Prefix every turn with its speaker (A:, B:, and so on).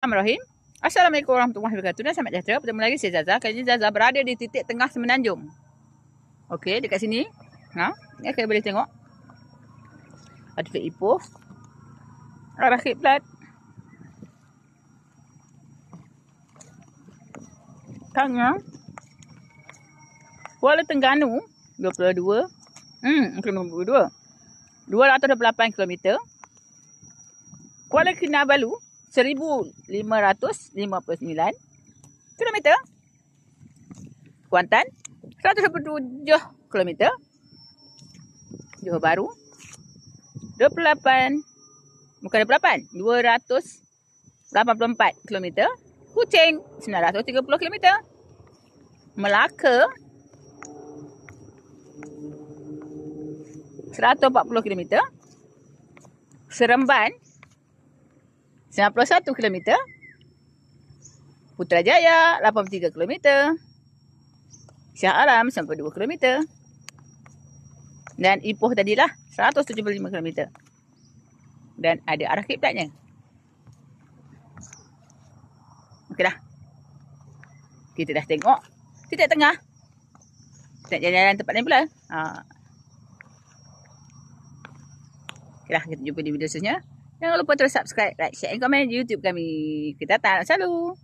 A: Bismillahirrahmanirrahim. Assalamualaikum warahmatullahi wabarakatuh. Dan selamat sejahtera. Bertemu lagi saya Zaza. Kali ini Zaza berada di titik tengah Semenanjung. Okey, dekat sini. Ni kalian boleh tengok. Ada Tok Ipoh. Rakit plat. Tangga. Kuala Terengganu 22. 22. 228 km. Kuala Kinabalu 1559 km. Kuantan 127 km. Johor Bahru 28, bukan 28, 284 km. Kuching 930 km. Melaka 140 km. Seremban 91 km. Putrajaya 83 km. Shah Alam 92 km. Dan Ipoh tadilah 175 km. Dan ada arah kiblatnya. Okeylah. Kita dah tengok titik tengah. Kita nak jalan-jalan tempat lain pula. Okeylah, kita jumpa di video seterusnya. Jangan lupa terus subscribe, like, share dan komen di YouTube kami. Kita datang. Salam.